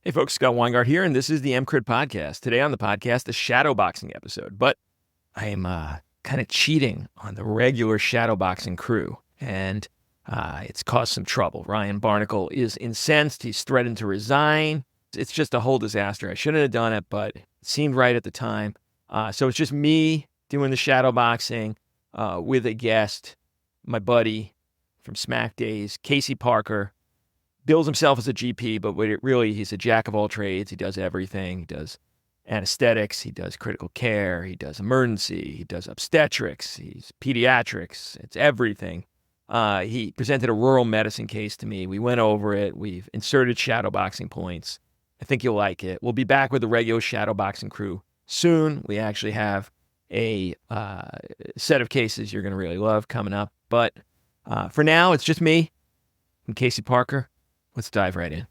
Hey folks, Scott Weingart here, and this is the EMCrit podcast. Today on the podcast, a ShadowBoxing episode, but I am kind of cheating on the regular ShadowBoxing crew, and it's caused some trouble. Ryan Barnacle is incensed. He's threatened to resign. It's just a whole disaster. I shouldn't have done it, but it seemed right at the time. So it's just me doing the ShadowBoxing with a guest, my buddy from Smack Days, Casey Parker. Bills himself as a GP, but really he's a jack of all trades. He does everything. He does anesthetics. He does critical care. He does emergency. He does obstetrics. He's pediatrics. It's everything. He presented a rural medicine case to me. We went over it. We've inserted shadowboxing points. I think you'll like it. We'll be back with the regular shadowboxing crew soon. We actually have a set of cases you're going to really love coming up. But for now, it's just me and Casey Parker. Let's dive right in.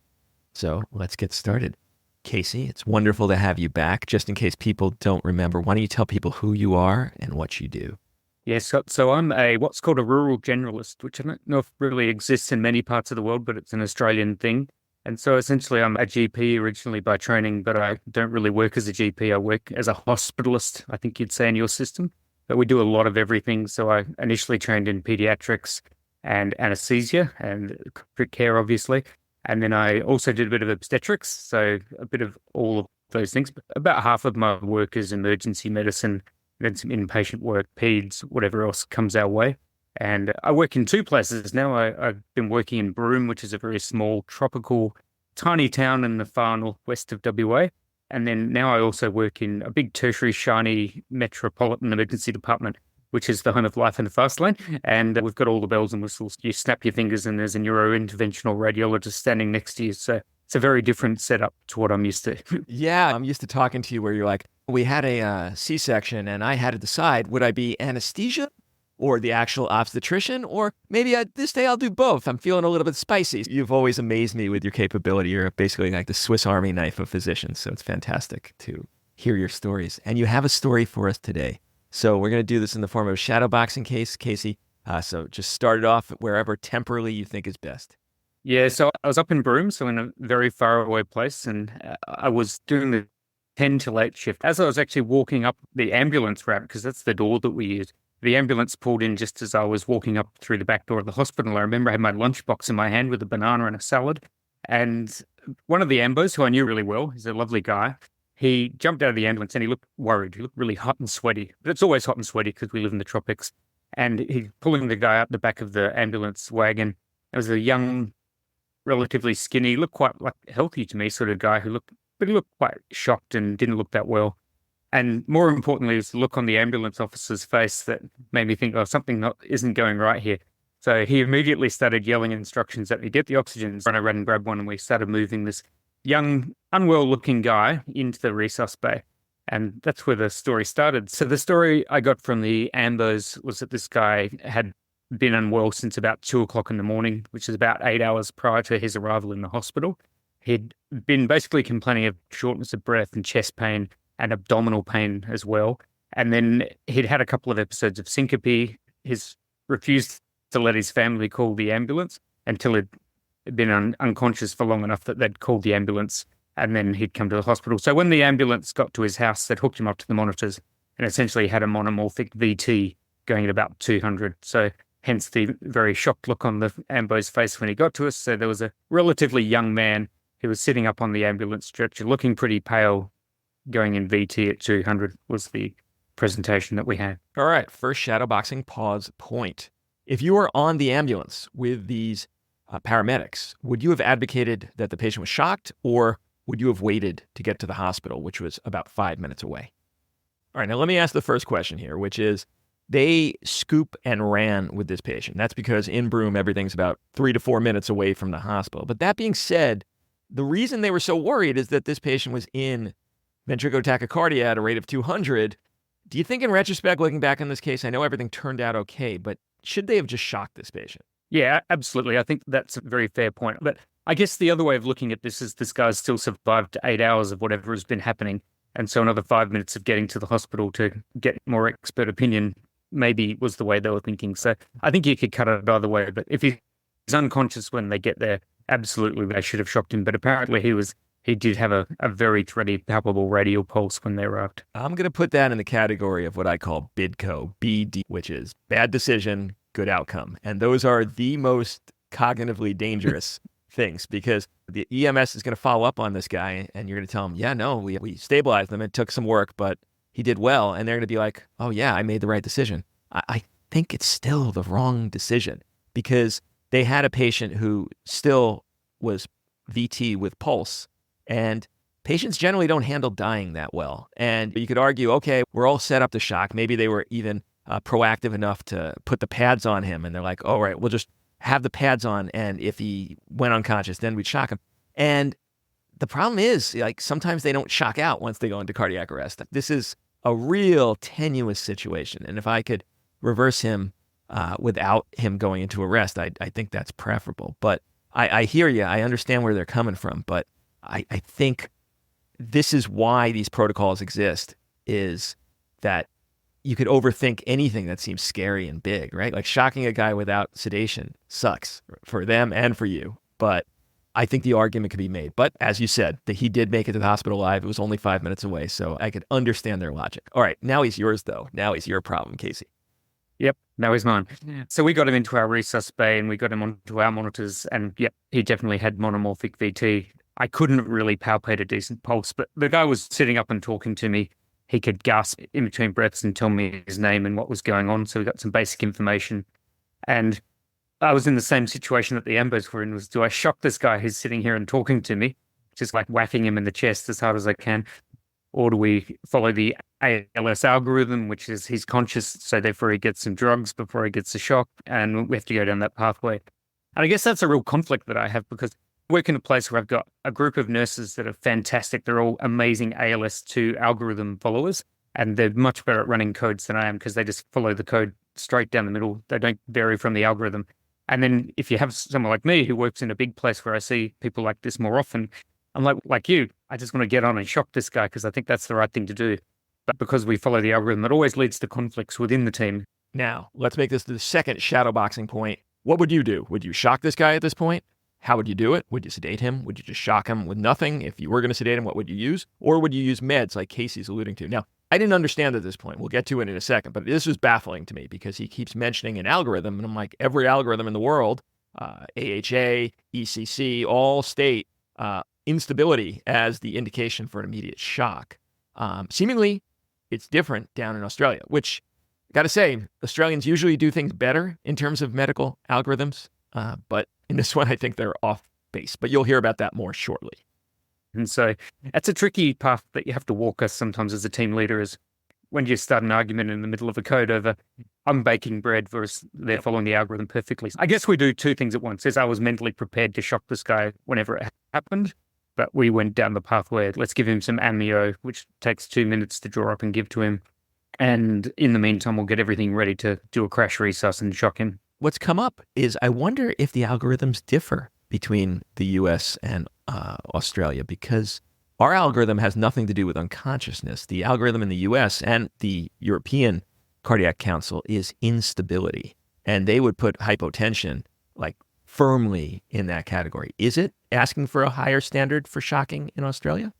So let's get started. Casey, it's wonderful to have you back. Just in case people don't remember, why don't you tell people who you are and what you do? Yes, so I'm what's called a rural generalist, which I don't know if really exists in many parts of the world, but it's an Australian thing. And so essentially I'm a GP originally by training, but I don't really work as a GP. I work as a hospitalist, I think you'd say in your system. But we do a lot of everything. So I initially trained in pediatrics and anesthesia and critical care, obviously. And then I also did a bit of obstetrics, so a bit of all of those things. But about half of my work is emergency medicine, then some inpatient work, peds, whatever else comes our way. And I work in two places now. I've been working in Broome, which is a very small, tropical, tiny town in the far northwest of WA. And then now I also work in a big tertiary, shiny metropolitan emergency department, which is the home of Life in the Fast Lane. And we've got all the bells and whistles. You snap your fingers and there's a neurointerventional radiologist standing next to you. So it's a very different setup to what I'm used to. Yeah, I'm used to talking to you where you're like, we had a C-section and I had to decide, would I be anesthesia or the actual obstetrician? Or maybe this day I'll do both. I'm feeling a little bit spicy. You've always amazed me with your capability. You're basically like the Swiss Army knife of physicians. So it's fantastic to hear your stories. And you have a story for us today. So we're going to do this in the form of a shadowboxing case, Casey. So just start it off wherever temporally you think is best. Yeah, so I was up in Broome, so in a very far away place, and I was doing the 10 to 8 shift. As I was actually walking up the ambulance route, because that's the door that we use, the ambulance pulled in just as I was walking up through the back door of the hospital. I remember I had my lunchbox in my hand with a banana and a salad, and one of the ambos, who I knew really well, he's a lovely guy, he jumped out of the ambulance and he looked worried. He looked really hot and sweaty. But it's always hot and sweaty because we live in the tropics. And he's pulling the guy out the back of the ambulance wagon. It was a young, relatively skinny, looked quite like healthy to me sort of guy he looked quite shocked and didn't look that well. And more importantly, it was the look on the ambulance officer's face that made me think, oh, something isn't going right here. So he immediately started yelling instructions at me, get the oxygen. And I ran and grabbed one and we started moving this young, unwell-looking guy into the resus bay. And that's where the story started. So the story I got from the ambos was that this guy had been unwell since about 2:00 in the morning, which is about 8 hours prior to his arrival in the hospital. He'd been basically complaining of shortness of breath and chest pain and abdominal pain as well. And then he'd had a couple of episodes of syncope. He's refused to let his family call the ambulance until he'd been unconscious for long enough that they'd called the ambulance and then he'd come to the hospital. So when the ambulance got to his house, they'd hooked him up to the monitors and essentially had a monomorphic VT going at about 200. So hence the very shocked look on the ambo's face when he got to us. So there was a relatively young man who was sitting up on the ambulance stretcher looking pretty pale, going in VT at 200 was the presentation that we had. All right, first shadowboxing pause point. If you were on the ambulance with these paramedics, would you have advocated that the patient was shocked, or would you have waited to get to the hospital, which was about 5 minutes away? All right, now let me ask the first question here, which is, they scoop and ran with this patient. That's because in Broome, everything's about 3 to 4 minutes away from the hospital. But that being said, the reason they were so worried is that this patient was in ventricular tachycardia at a rate of 200. Do you think in retrospect, looking back on this case, I know everything turned out okay, but should they have just shocked this patient? Yeah, absolutely. I think that's a very fair point. But I guess the other way of looking at this is this guy's still survived 8 hours of whatever has been happening. And so another 5 minutes of getting to the hospital to get more expert opinion maybe was the way they were thinking. So I think you could cut it either way. But if he's unconscious when they get there, absolutely they should have shocked him. But apparently he was he did have a very thready, palpable radial pulse when they arrived. I'm going to put that in the category of what I call BIDCO, BD, which is bad decision, good outcome. And those are the most cognitively dangerous things, because the EMS is going to follow up on this guy and you're going to tell him, yeah, no, we stabilized him. It took some work, but he did well. And they're going to be like, oh yeah, I made the right decision. I think it's still the wrong decision, because they had a patient who still was VT with pulse, and patients generally don't handle dying that well. And you could argue, okay, we're all set up to shock. Maybe they were even proactive enough to put the pads on him, and they're like, all right, we'll just have the pads on, and if he went unconscious, then we'd shock him. And the problem is, like, sometimes they don't shock out once they go into cardiac arrest. This is a real tenuous situation. And if I could reverse him without him going into arrest, I think that's preferable. But I hear you. I understand where they're coming from. But I think this is why these protocols exist, is that you could overthink anything that seems scary and big, right? Like shocking a guy without sedation sucks for them and for you. But I think the argument could be made. But as you said, that he did make it to the hospital alive. It was only 5 minutes away. So I could understand their logic. All right. Now he's yours, though. Now he's your problem, Casey. Yep, now he's mine. So we got him into our resus bay and we got him onto our monitors, and yep, he definitely had monomorphic VT. I couldn't really palpate a decent pulse, but the guy was sitting up and talking to me. He could gasp in between breaths and tell me his name and what was going on. So we got some basic information. And I was in the same situation that the Ambos were in, was, do I shock this guy who's sitting here and talking to me, just like whacking him in the chest as hard as I can? Or do we follow the ALS algorithm, which is he's conscious, so therefore he gets some drugs before he gets a shock, and we have to go down that pathway. And I guess that's a real conflict that I have, because I work in a place where I've got a group of nurses that are fantastic. They're all amazing ALS2 algorithm followers, and they're much better at running codes than I am, because they just follow the code straight down the middle. They don't vary from the algorithm. And then if you have someone like me who works in a big place where I see people like this more often, I'm like you, I just want to get on and shock this guy because I think that's the right thing to do. But because we follow the algorithm, it always leads to conflicts within the team. Now, let's make this the second shadowboxing point. What would you do? Would you shock this guy at this point? How would you do it? Would you sedate him? Would you just shock him with nothing? If you were going to sedate him, what would you use? Or would you use meds like Casey's alluding to? Now, I didn't understand at this point. We'll get to it in a second, but this was baffling to me because he keeps mentioning an algorithm, and I'm like, every algorithm in the world, AHA, ECC, all state instability as the indication for an immediate shock. Seemingly, it's different down in Australia, which, got to say, Australians usually do things better in terms of medical algorithms, but in this one, I think they're off base. But you'll hear about that more shortly. And so that's a tricky path that you have to walk us sometimes as a team leader, is when you start an argument in the middle of a code over, I'm baking bread versus they're following the algorithm perfectly. I guess we do two things at once. As I was mentally prepared to shock this guy whenever it happened, but we went down the pathway. Let's give him some amnio, which takes 2 minutes to draw up and give to him. And in the meantime, we'll get everything ready to do a crash resus and shock him. What's come up is I wonder if the algorithms differ between the US and Australia, because our algorithm has nothing to do with unconsciousness. The algorithm in the US and the European Cardiac Council is instability, and they would put hypotension like firmly in that category. Is it asking for a higher standard for shocking in Australia?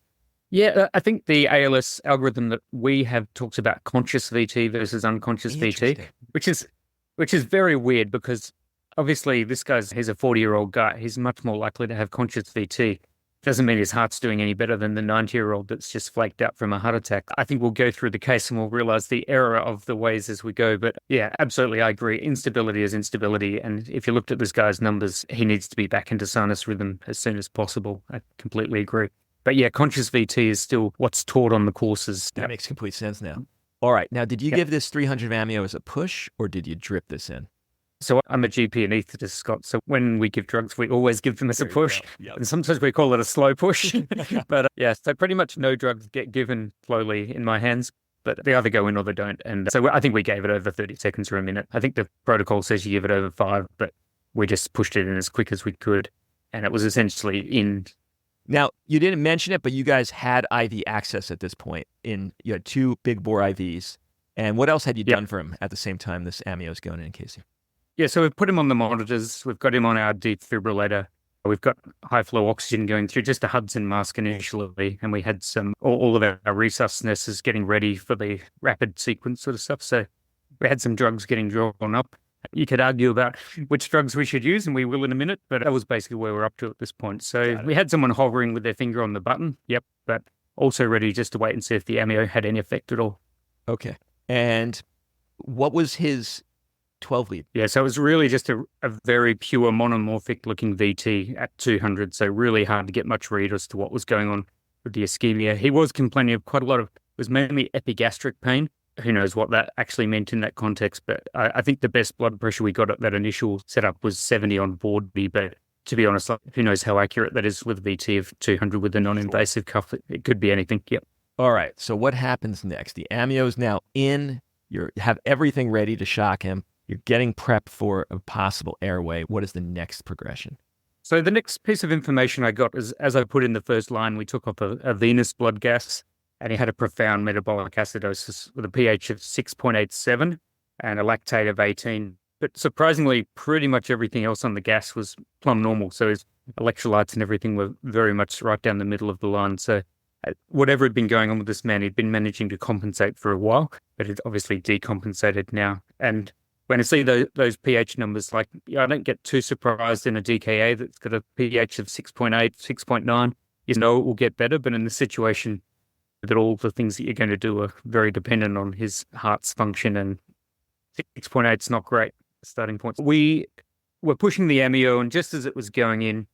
Yeah, I think the ALS algorithm that we have talks about conscious VT versus unconscious VT, which is very weird, because obviously he's a 40-year-old guy. He's much more likely to have conscious VT. Doesn't mean his heart's doing any better than the 90-year-old that's just flaked out from a heart attack. I think we'll go through the case and we'll realize the error of the ways as we go. But yeah, absolutely, I agree. Instability is instability. And if you looked at this guy's numbers, he needs to be back into sinus rhythm as soon as possible. I completely agree. But yeah, conscious VT is still what's taught on the courses. That makes complete sense now. All right. Now, did you give this 300 amnio as a push, or did you drip this in? So I'm a GP anaesthetist, Scott. So when we give drugs, we always give them as a push. Yep. And sometimes we call it a slow push. But yeah, so pretty much no drugs get given slowly in my hands, but they either go in or they don't. And so I think we gave it over 30 seconds or a minute. I think the protocol says you give it over 5, but we just pushed it in as quick as we could. And it was essentially in. Now, you didn't mention it, but you guys had IV access at this point. You had 2 big bore IVs. And what else had you done for him at the same time this amnio is going in, Casey? Yeah, so we've put him on the monitors. We've got him on our defibrillator. We've got high flow oxygen going through, just a Hudson mask initially, and we had all of our resus nurses getting ready for the rapid sequence sort of stuff. So we had some drugs getting drawn up. You could argue about which drugs we should use, and we will in a minute, but that was basically where we're up to at this point. So we had someone hovering with their finger on the button. Yep. But also ready just to wait and see if the amio had any effect at all. Okay. And what was his 12 lead? Yeah, so it was really just a very pure monomorphic looking VT at 200. So really hard to get much read as to what was going on with the ischemia. He was complaining of quite a lot of, it was mainly epigastric pain. Who knows what that actually meant in that context. But I think the best blood pressure we got at that initial setup was 70 on board. But to be honest, who knows how accurate that is with a VT of 200 with a non-invasive cuff. It could be anything. Yep. All right. So what happens next? The amio's now in. You have everything ready to shock him. You're getting prepped for a possible airway. What is the next progression? So the next piece of information I got is, as I put in the first line, we took off a venous blood gas, and he had a profound metabolic acidosis with a pH of 6.87 and a lactate of 18. But surprisingly, pretty much everything else on the gas was plumb normal. So his electrolytes and everything were very much right down the middle of the line. So whatever had been going on with this man, he'd been managing to compensate for a while, but it's obviously decompensated now. And when I see those pH numbers, I don't get too surprised in a DKA that's got a pH of 6.8, 6.9. You know it will get better, but in the situation that all the things that you're going to do are very dependent on his heart's function, and 6.8 is not great starting point. We were pushing the amio, and just as it was going in,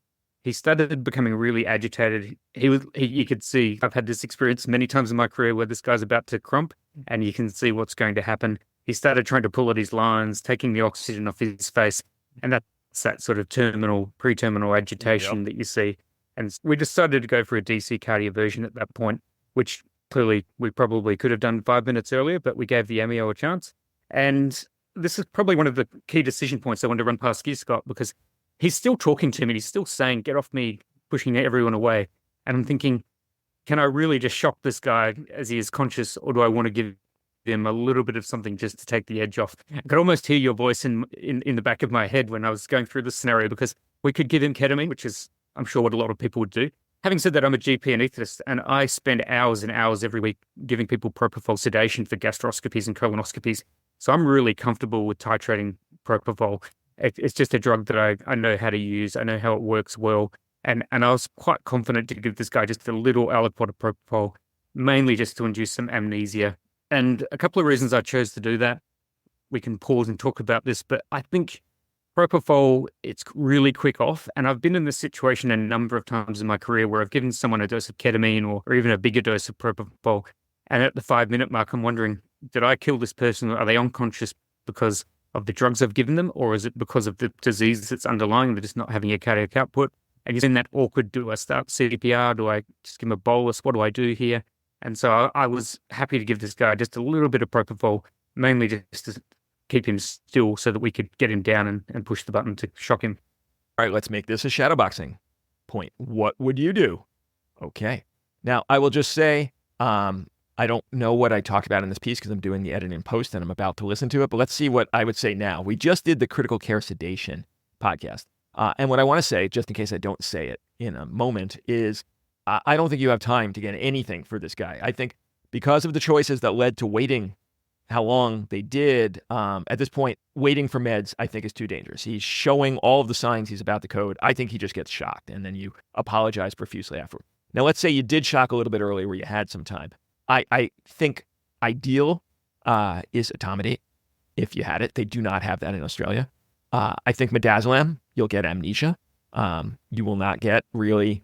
he started becoming really agitated. You could see, I've had this experience many times in my career where this guy's about to crump, and you can see what's going to happen. He started trying to pull at his lines, taking the oxygen off his face, and that's that sort of pre-terminal agitation that you see. And we decided to go for a DC cardioversion at that point, which clearly we probably could have done 5 minutes earlier, but we gave the amio a chance. And this is probably one of the key decision points I wanted to run past you, Scott, because he's still talking to me. He's still saying, get off me, pushing everyone away. And I'm thinking, can I really just shock this guy as he is conscious, or do I want to give him a little bit of something just to take the edge off? I could almost hear your voice in the back of my head when I was going through this scenario, because we could give him ketamine, which is, I'm sure, what a lot of people would do. Having said that, I'm a GP anaesthetist, and I spend hours and hours every week giving people propofol sedation for gastroscopies and colonoscopies. So I'm really comfortable with titrating propofol. It's just a drug that I know how to use. I know how it works well. And I was quite confident to give this guy just a little aliquot of propofol, mainly just to induce some amnesia. And a couple of reasons I chose to do that. We can pause and talk about this, but I think propofol, it's really quick off. And I've been in this situation a number of times in my career where I've given someone a dose of ketamine or even a bigger dose of propofol. And at the 5-minute mark, I'm wondering, did I kill this person? Are they unconscious because of the drugs I've given them? Or is it because of the disease that's underlying, they're just not having a cardiac output? And you're in that awkward, do I start CPR? Do I just give him a bolus? What do I do here? And so I was happy to give this guy just a little bit of propofol, mainly just to keep him still so that we could get him down and push the button to shock him. All right, let's make this a shadowboxing point. What would you do? Okay. Now, I will just say, I don't know what I talked about in this piece because I'm doing the edit in post and I'm about to listen to it, but let's see what I would say now. We just did the critical care sedation podcast. And what I want to say, just in case I don't say it in a moment, is I don't think you have time to get anything for this guy. I think because of the choices that led to waiting how long they did, at this point, waiting for meds, I think is too dangerous. He's showing all of the signs he's about to code. I think he just gets shocked, and then you apologize profusely afterward. Now, let's say you did shock a little bit earlier where you had some time. I think ideal is etomidate, if you had it. They do not have that in Australia. I think midazolam, you'll get amnesia. You will not get really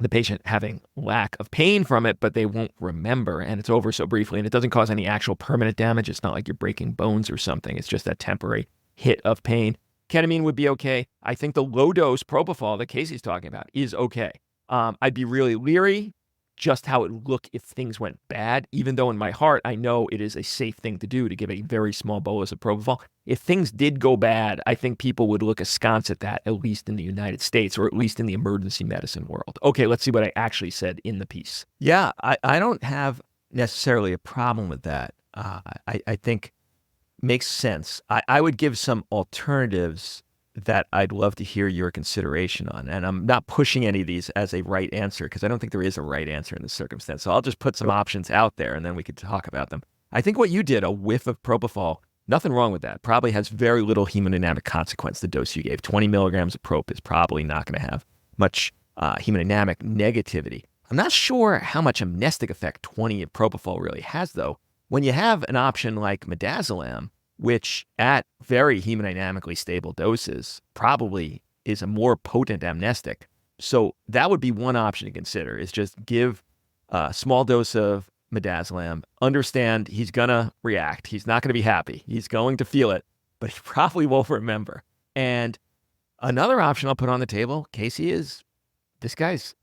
the patient having lack of pain from it, but they won't remember, and it's over so briefly, and it doesn't cause any actual permanent damage. It's not like you're breaking bones or something. It's just that temporary hit of pain. Ketamine would be okay. I think the low-dose propofol that Casey's talking about is okay. I'd be really leery just how it would look if things went bad, even though in my heart, I know it is a safe thing to do to give a very small bolus of propofol. If things did go bad, I think people would look askance at that, at least in the United States, or at least in the emergency medicine world. Okay, let's see what I actually said in the piece. Yeah, I don't have necessarily a problem with that. I think makes sense. I would give some alternatives that I'd love to hear your consideration on. And I'm not pushing any of these as a right answer because I don't think there is a right answer in this circumstance. So I'll just put some options out there and then we could talk about them. I think what you did, a whiff of propofol, nothing wrong with that. Probably has very little hemodynamic consequence, the dose you gave. 20 milligrams of prop is probably not going to have much hemodynamic negativity. I'm not sure how much amnestic effect 20 of propofol really has, though. When you have an option like midazolam, which at very hemodynamically stable doses probably is a more potent amnestic. So that would be one option to consider, is just give a small dose of midazolam, understand he's going to react. He's not going to be happy. He's going to feel it, but he probably won't remember. And another option I'll put on the table, Casey, is this guy's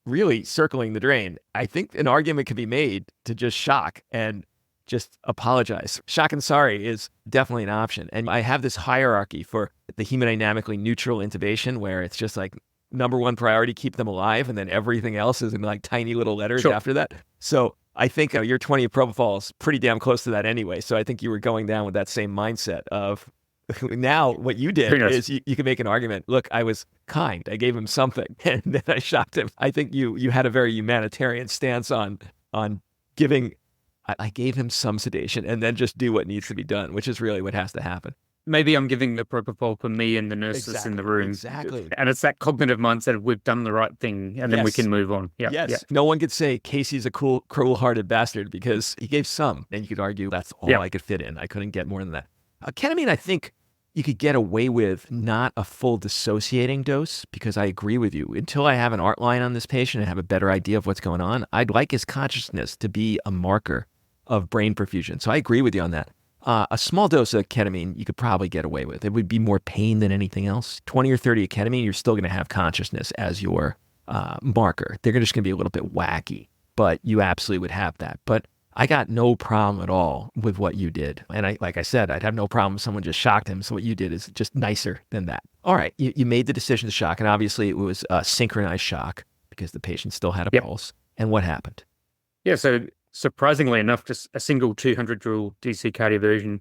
really circling the drain. I think an argument could be made to just shock and just apologize. Shock and sorry is definitely an option. And I have this hierarchy for the hemodynamically neutral intubation where it's just like number one priority, keep them alive. And then everything else is in like tiny little letters after that. So I think your 20 of propofol is pretty damn close to that anyway. So I think you were going down with that same mindset of now what you did is you can make an argument. Look, I was kind. I gave him something and then I shocked him. I think you had a very humanitarian stance on giving. I gave him some sedation and then just do what needs to be done, which is really what has to happen. Maybe I'm giving the propofol for me and the nurses in the room. Exactly. And it's that cognitive mindset of we've done the right thing and then we can move on. Yes. No one could say Casey's a cruel-hearted bastard because he gave some. And you could argue that's all I could fit in. I couldn't get more than that. Ketamine, I think you could get away with not a full dissociating dose because I agree with you. Until I have an art line on this patient and have a better idea of what's going on, I'd like his consciousness to be a marker of brain perfusion. So I agree with you on that. A small dose of ketamine, you could probably get away with. It would be more pain than anything else. 20 or 30 of ketamine, you're still going to have consciousness as your marker. They're just going to be a little bit wacky, but you absolutely would have that. But I got no problem at all with what you did. And like I said, I'd have no problem if someone just shocked him. So what you did is just nicer than that. All right, you made the decision to shock, and obviously it was a synchronized shock because the patient still had a pulse. And what happened? Yeah, so surprisingly enough, just a single 200 joule DC cardioversion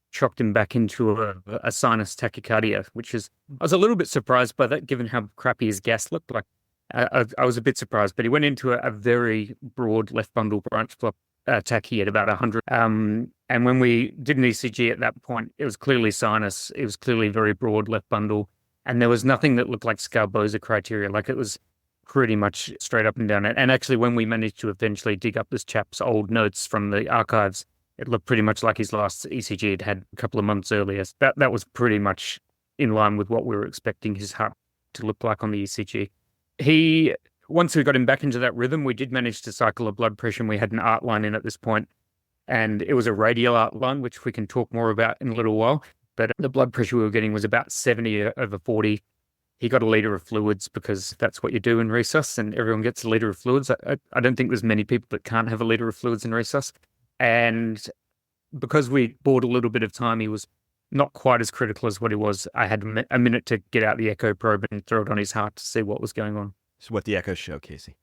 shocked him back into a sinus tachycardia, which is, I was a little bit surprised by that given how crappy his gas looked like. I was a bit surprised, but he went into a very broad left bundle branch block tachy at about 100. And when we did an ECG at that point, it was clearly sinus. It was clearly very broad left bundle. And there was nothing that looked like Scarboza criteria. Like it was pretty much straight up and down. And actually, when we managed to eventually dig up this chap's old notes from the archives, it looked pretty much like his last ECG had a couple of months earlier. That was pretty much in line with what we were expecting his heart to look like on the ECG. Once we got him back into that rhythm, we did manage to cycle a blood pressure, and we had an art line in at this point. And it was a radial art line, which we can talk more about in a little while. But the blood pressure we were getting was about 70/40. He got a litre of fluids because that's what you do in resus, and everyone gets a litre of fluids. I don't think there's many people that can't have a litre of fluids in resus. And because we bought a little bit of time, he was not quite as critical as what he was. I had a minute to get out the echo probe and throw it on his heart to see what was going on. So what the echoes show, Casey?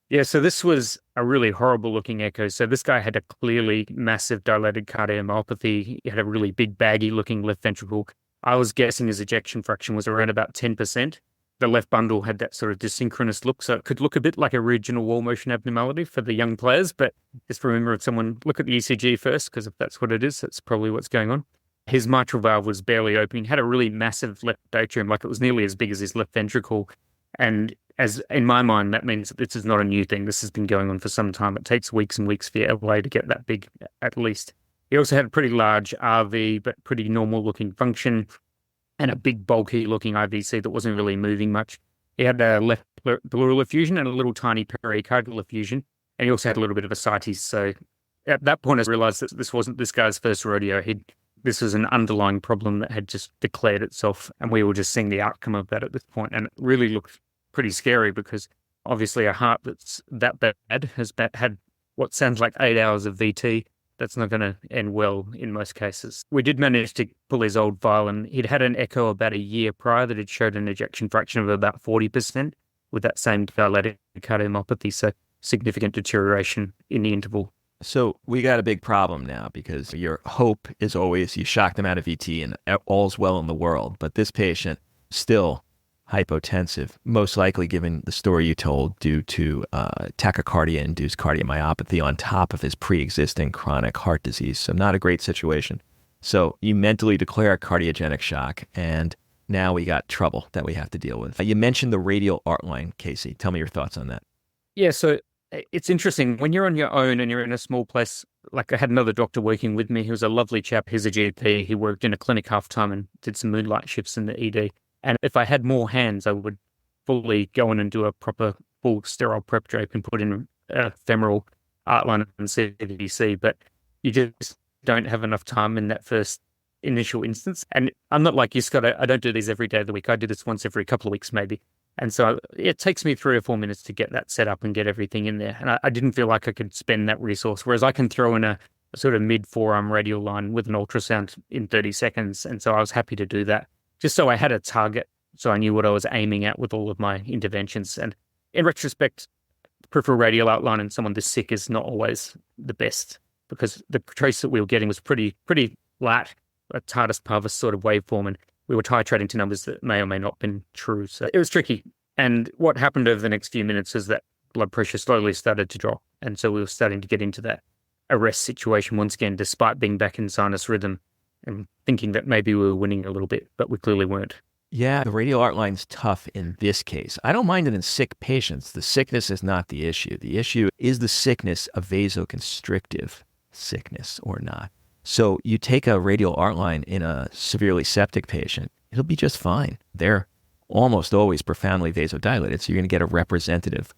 Yeah, so this was a really horrible looking echo. So this guy had a clearly massive dilated cardiomyopathy. He had a really big baggy looking left ventricle. I was guessing his ejection fraction was around about 10%. The left bundle had that sort of desynchronous look, so it could look a bit like a regional wall motion abnormality for the young players. But just remember, if someone look at the ECG first, because if that's what it is, that's probably what's going on. His mitral valve was barely opening. Had a really massive left atrium, like it was nearly as big as his left ventricle. And as in my mind, that means that this is not a new thing. This has been going on for some time. It takes weeks and weeks for your LA to get that big, at least. He also had a pretty large RV, but pretty normal looking function, and a big bulky looking IVC that wasn't really moving much. He had a left pleural effusion and a little tiny pericardial effusion, and he also had a little bit of ascites. So at that point, I realized that this wasn't this guy's first rodeo. This was an underlying problem that had just declared itself, and we were just seeing the outcome of that at this point. And it really looked pretty scary because obviously a heart that's that bad has had what sounds like 8 hours of VT. That's not going to end well in most cases. We did manage to pull his old file, and he'd had an echo about a year prior that had showed an ejection fraction of about 40% with that same dilated cardiomyopathy, so significant deterioration in the interval. So we got a big problem now because your hope is always you shock them out of VT and all's well in the world. But this patient still hypotensive, most likely given the story you told due to tachycardia-induced cardiomyopathy on top of his pre-existing chronic heart disease. So not a great situation. So you mentally declare cardiogenic shock, and now we got trouble that we have to deal with. You mentioned the radial art line, Casey. Tell me your thoughts on that. Yeah, so it's interesting. When you're on your own and you're in a small place, like I had another doctor working with me. He was a lovely chap. He's a GP. He worked in a clinic half-time and did some moonlight shifts in the ED. And if I had more hands, I would fully go in and do a proper full sterile prep drape and put in a femoral outline and CVC. But you just don't have enough time in that first initial instance. And I'm not like you, Scott. I don't do these every day of the week. I do this once every couple of weeks, maybe. And so it takes me 3 or 4 minutes to get that set up and get everything in there. And I didn't feel like I could spend that resource, whereas I can throw in a sort of mid-forearm radial line with an ultrasound in 30 seconds. And so I was happy to do that, just so I had a target, so I knew what I was aiming at with all of my interventions. And in retrospect, peripheral radial outline in someone this sick is not always the best, because the trace that we were getting was pretty flat, a tardus parvus sort of waveform, and we were titrating to numbers that may or may not have been true. So it was tricky. And what happened over the next few minutes is that blood pressure slowly started to drop. And so we were starting to get into that arrest situation once again, despite being back in sinus rhythm and thinking that maybe we were winning a little bit, but we clearly weren't. Yeah, the radial art line's tough in this case. I don't mind it in sick patients. The sickness is not the issue. The issue is the sickness a vasoconstrictive sickness or not. So you take a radial art line in a severely septic patient, it'll be just fine. They're almost always profoundly vasodilated, so you're going to get a representative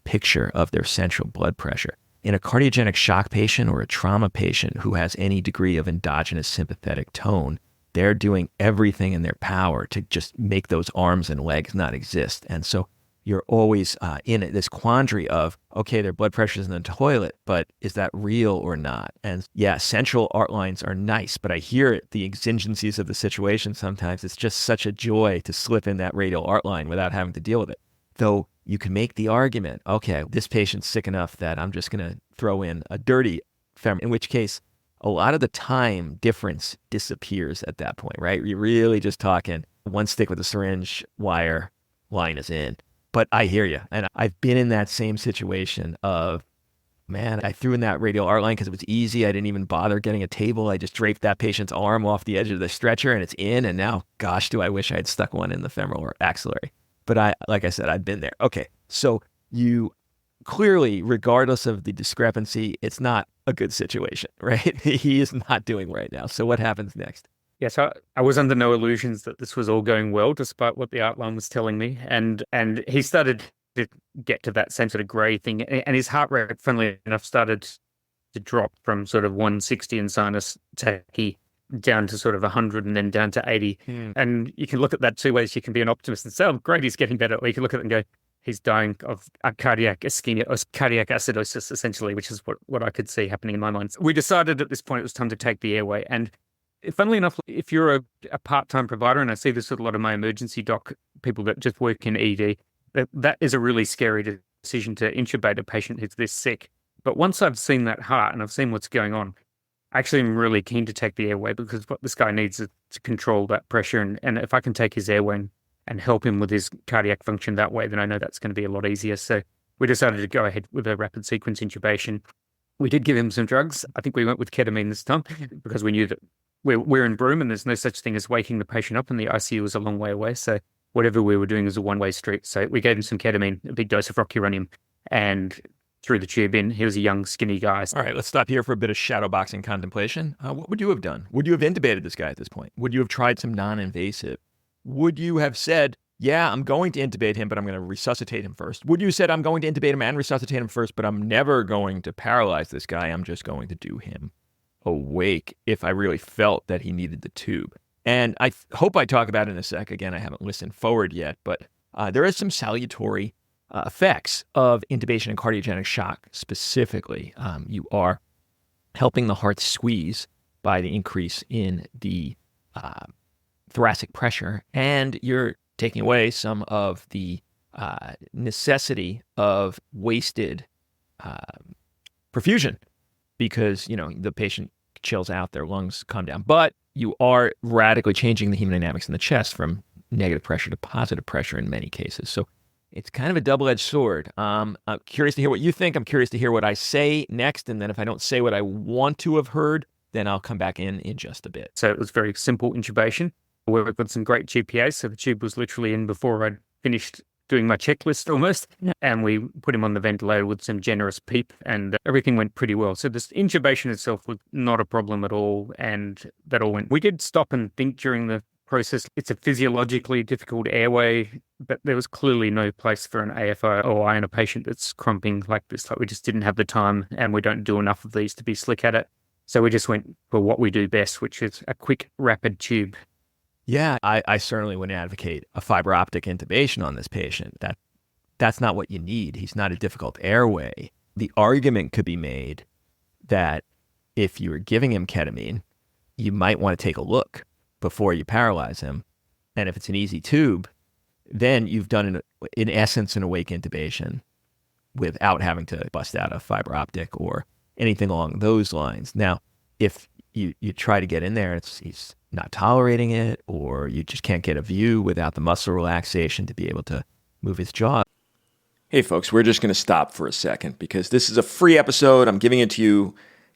picture of their central blood pressure. In a cardiogenic shock patient or a trauma patient who has any degree of endogenous sympathetic tone, they're doing everything in their power to just make those arms and legs not exist. And so you're always in this quandary of, okay, their blood pressure's in the toilet, but is that real or not? And yeah, central art lines are nice, but I hear it, the exigencies of the situation sometimes. It's just such a joy to slip in that radial art line without having to deal with it. Though you can make the argument, okay, this patient's sick enough that I'm just going to throw in a dirty femoral, in which case a lot of the time difference disappears at that point, right? You're really just talking one stick with a syringe, wire, line is in. But I hear you. And I've been in that same situation of, man, I threw in that radial art line because it was easy. I didn't even bother getting a table. I just draped that patient's arm off the edge of the stretcher and it's in. And now, gosh, do I wish I had stuck one in the femoral or axillary. But like I said, I've been there. Okay, so you clearly, regardless of the discrepancy, it's not a good situation, right? He is not doing right now. So what happens next? Yes, I was under no illusions that this was all going well, despite what the outline was telling me. And he started to get to that same sort of grey thing. And his heart rate, funnily enough, started to drop from sort of 160 in sinus tachy down to sort of 100 and then down to 80. And you can look at that 2 ways. You can be an optimist and say, oh, great, he's getting better. Or you can look at it and go, he's dying of cardiac ischemia, or cardiac acidosis, essentially, which is what I could see happening in my mind. We decided at this point it was time to take the airway. And funnily enough, if you're a part-time provider, and I see this with a lot of my emergency doc, people that just work in ED, that is a really scary decision to intubate a patient who's this sick. But once I've seen that heart and I've seen what's going on, I actually am really keen to take the airway, because what this guy needs is to control that pressure. And if I can take his airway and help him with his cardiac function that way, then I know that's going to be a lot easier. So we decided to go ahead with a rapid sequence intubation. We did give him some drugs. I think we went with ketamine this time because we knew that we're in Broome and there's no such thing as waking the patient up, and the ICU was a long way away. So whatever we were doing was a one-way street. So we gave him some ketamine, a big dose of rocuronium, and threw the tube in. He was a young, skinny guy. All right, let's stop here for a bit of shadowboxing contemplation. What would you have done? Would you have intubated this guy at this point? Would you have tried some non-invasive? Would you have said, yeah, I'm going to intubate him, but I'm going to resuscitate him first? Would you have said, I'm going to intubate him and resuscitate him first, but I'm never going to paralyze this guy. I'm just going to do him awake if I really felt that he needed the tube? And I hope I talk about it in a sec. Again, I haven't listened forward yet, but there is some salutary effects of intubation and cardiogenic shock specifically. You are helping the heart squeeze by the increase in the thoracic pressure, and you're taking away some of the necessity of wasted perfusion because, the patient chills out, their lungs calm down. But you are radically changing the hemodynamics in the chest from negative pressure to positive pressure in many cases. So it's kind of a double-edged sword. I'm curious to hear what you think. I'm curious to hear what I say next. And then if I don't say what I want to have heard, then I'll come back in just a bit. So it was very simple intubation. We worked with some great GPAs. So the tube was literally in before I'd finished doing my checklist almost. And we put him on the ventilator with some generous PEEP, and everything went pretty well. So this intubation itself was not a problem at all. And that all went. We did stop and think during the process. It's a physiologically difficult airway, but there was clearly no place for an AFI in a patient that's crumping like this. Like, we just didn't have the time, and we don't do enough of these to be slick at it. So we just went for what we do best, which is a quick, rapid tube. Yeah, I certainly wouldn't advocate a fiber optic intubation on this patient. That's not what you need. He's not a difficult airway. The argument could be made that if you were giving him ketamine, you might want to take a look before you paralyze him. And if it's an easy tube, then you've done, in essence, an awake intubation without having to bust out a fiber optic or anything along those lines. Now, if you try to get in there, he's not tolerating it, or you just can't get a view without the muscle relaxation to be able to move his jaw. Hey folks, we're just going to stop for a second because this is a free episode. I'm giving it to you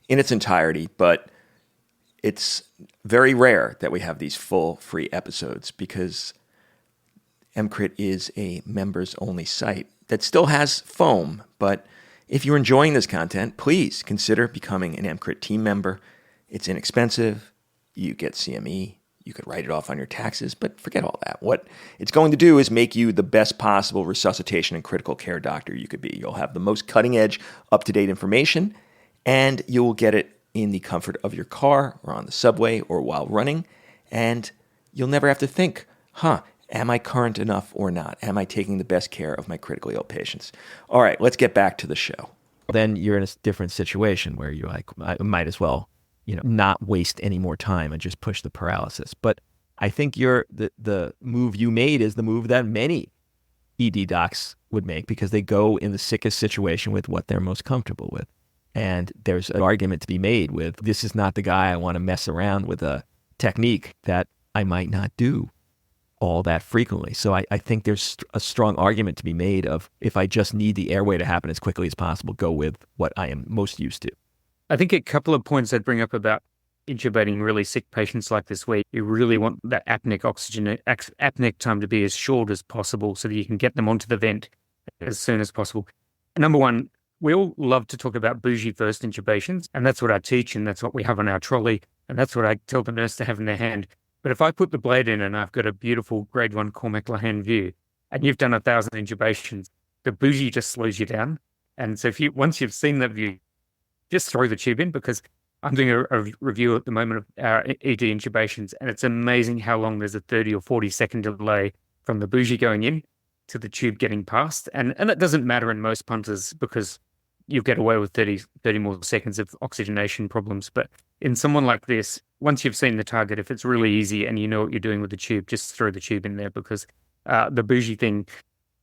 in its entirety, but it's very rare that we have these full free episodes because EMCrit is a members-only site that still has foam. But if you're enjoying this content, please consider becoming an EMCrit team member. It's inexpensive. You get CME. You could write it off on your taxes, but forget all that. What it's going to do is make you the best possible resuscitation and critical care doctor you could be. You'll have the most cutting-edge, up-to-date information, and you'll get it in the comfort of your car or on the subway or while running, and you'll never have to think, am I current enough or not? Am I taking the best care of my critically ill patients? All right, let's get back to the show. Then you're in a different situation where you're like, I might as well, not waste any more time and just push the paralysis. But I think the move you made is the move that many ED docs would make, because they go in the sickest situation with what they're most comfortable with. And there's an argument to be made with, this is not the guy I want to mess around with a technique that I might not do all that frequently. So I think there's a strong argument to be made of, if I just need the airway to happen as quickly as possible, go with what I am most used to. I think a couple of points I'd bring up about intubating really sick patients like this, where you really want that apneic time to be as short as possible so that you can get them onto the vent as soon as possible. Number one, we all love to talk about bougie first intubations, and that's what I teach, and that's what we have on our trolley, and that's what I tell the nurse to have in their hand. But if I put the blade in and I've got a beautiful grade 1 Cormac-Lehane view, and you've done 1,000 intubations, the bougie just slows you down. And so once you've seen that view, just throw the tube in, because I'm doing a review at the moment of our ED intubations, and it's amazing how long there's a 30 or 40 second delay from the bougie going in to the tube getting past. And that doesn't matter in most punters, because you get away with 30 more seconds of oxygenation problems. But in someone like this, once you've seen the target, if it's really easy and you know what you're doing with the tube, just throw the tube in there, because the bougie thing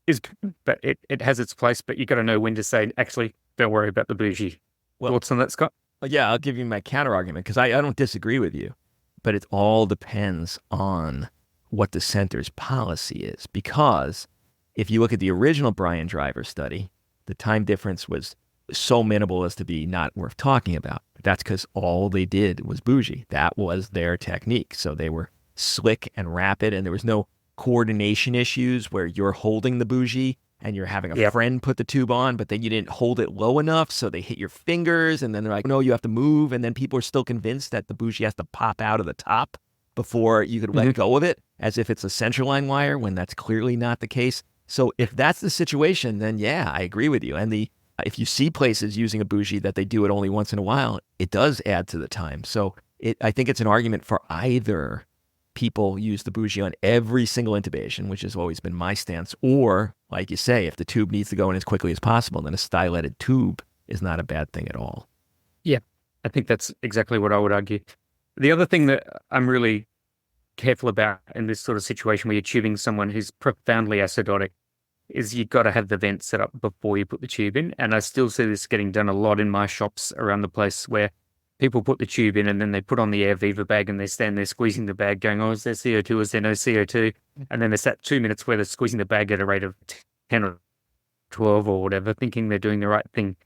is, but it has its place, but you got to know when to say, actually, don't worry about the bougie. Well, thoughts on that, Scott? Yeah, I'll give you my counter argument, because I don't disagree with you, but it all depends on what the center's policy is. Because if you look at the original Brian Driver study, the time difference was so minimal as to be not worth talking about. That's because all they did was bougie. That was their technique. So they were slick and rapid, and there was no coordination issues where you're holding the bougie and you're having a friend put the tube on, but then you didn't hold it low enough, so they hit your fingers, and then they're like, no, you have to move, and then people are still convinced that the bougie has to pop out of the top before you could let go of it, as if it's a centerline wire, when that's clearly not the case. So if that's the situation, then yeah, I agree with you. And if you see places using a bougie that they do it only once in a while, it does add to the time. So I think it's an argument for either people use the bougie on every single intubation, which has always been my stance, or, like you say, if the tube needs to go in as quickly as possible, then a styleted tube is not a bad thing at all. Yeah, I think that's exactly what I would argue. The other thing that I'm really careful about in this sort of situation where you're tubing someone who's profoundly acidotic is you've got to have the vent set up before you put the tube in. And I still see this getting done a lot in my shops around the place where people put the tube in and then they put on the Air Viva bag and they stand there squeezing the bag going, oh, is there CO2? Is there no CO2? And then there's that 2 minutes where they're squeezing the bag at a rate of 10 or 12 or whatever, thinking they're doing the right thing.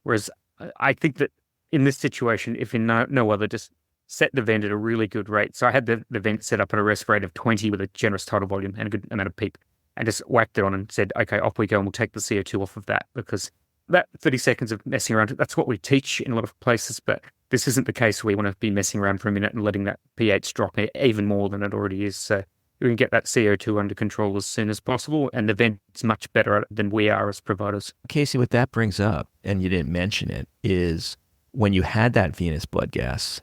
Whereas I think that in this situation, if in no other, just set the vent at a really good rate. So I had the vent set up at a rest rate of 20 with a generous tidal volume and a good amount of PEEP, and just whacked it on and said, okay, off we go, and we'll take the CO2 off of that, because that 30 seconds of messing around, that's what we teach in a lot of places, but this isn't the case where you want to be messing around for a minute and letting that pH drop even more than it already is. So we can get that CO2 under control as soon as possible, and the vent's much better at it than we are as providers. Casey, what that brings up, and you didn't mention it, is when you had that venous blood gas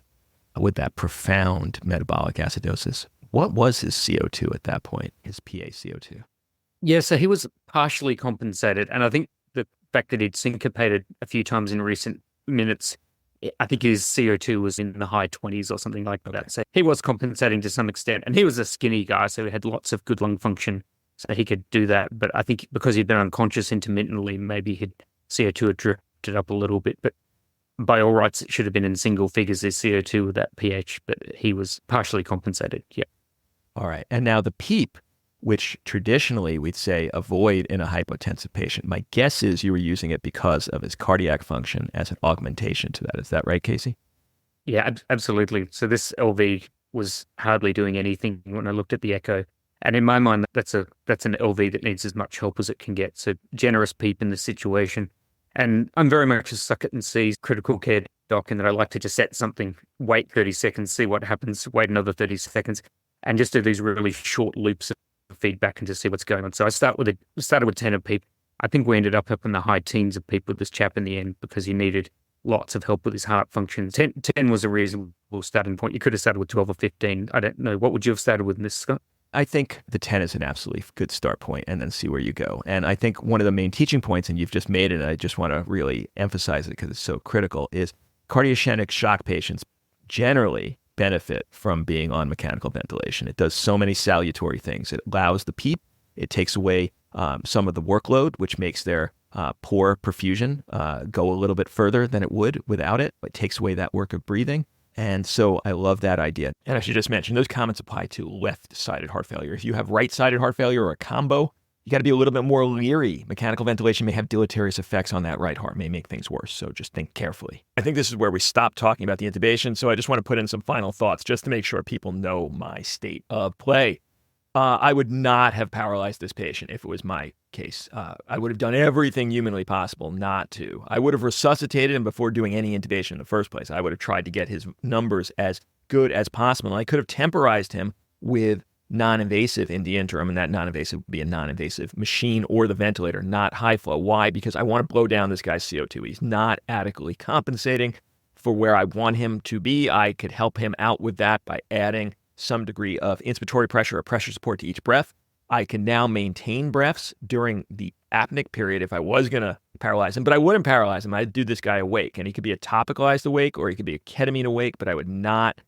with that profound metabolic acidosis, what was his CO2 at that point, his PA CO2? Yeah, so he was partially compensated, and I think the fact that he'd syncopated a few times in recent minutes, I think his CO2 was in the high 20s or something like that. So he was compensating to some extent, and he was a skinny guy, so he had lots of good lung function, so he could do that. But I think because he'd been unconscious intermittently, maybe his CO2 had drifted up a little bit. But by all rights, it should have been in single figures, his CO2 with that pH, but he was partially compensated. Yeah. All right. And now the PEEP, which traditionally we'd say avoid in a hypotensive patient. My guess is you were using it because of his cardiac function as an augmentation to that. Is that right, Casey? Yeah, absolutely. So this LV was hardly doing anything when I looked at the echo. And in my mind, that's an LV that needs as much help as it can get. So generous PEEP in this situation. And I'm very much a suck it and see critical care doc, in that I like to just set something, wait 30 seconds, see what happens, wait another 30 seconds, and just do these really short loops of feedback and to see what's going on. So I started with 10 of PEEP. I think we ended up in the high teens of PEEP with this chap in the end, because he needed lots of help with his heart function. 10 was a reasonable starting point. You could have started with 12 or 15. I don't know. What would you have started with in this, Scott? I think the 10 is an absolutely good start point, and then see where you go. And I think one of the main teaching points, and you've just made it, and I just want to really emphasize it because it's so critical, is cardiogenic shock patients generally benefit from being on mechanical ventilation. It does so many salutary things. It allows the PEEP. It takes away some of the workload, which makes their poor perfusion go a little bit further than it would without it. It takes away that work of breathing. And so I love that idea. And I should just mention, those comments apply to left-sided heart failure. If you have right-sided heart failure or a combo, you got to be a little bit more leery. Mechanical ventilation may have deleterious effects on that right heart, may make things worse. So just think carefully. I think this is where we stop talking about the intubation. So I just want to put in some final thoughts just to make sure people know my state of play. I would not have paralyzed this patient if it was my case. I would have done everything humanly possible not to. I would have resuscitated him before doing any intubation in the first place. I would have tried to get his numbers as good as possible. And I could have temporized him with non-invasive in the interim, and that non-invasive would be a non-invasive machine or the ventilator, not high flow. Why? Because I want to blow down this guy's CO2. He's not adequately compensating for where I want him to be. I could help him out with that by adding some degree of inspiratory pressure or pressure support to each breath. I can now maintain breaths during the apneic period if I was going to paralyze him, but I wouldn't paralyze him. I'd do this guy awake, and he could be a topicalized awake or he could be a ketamine awake, but I would not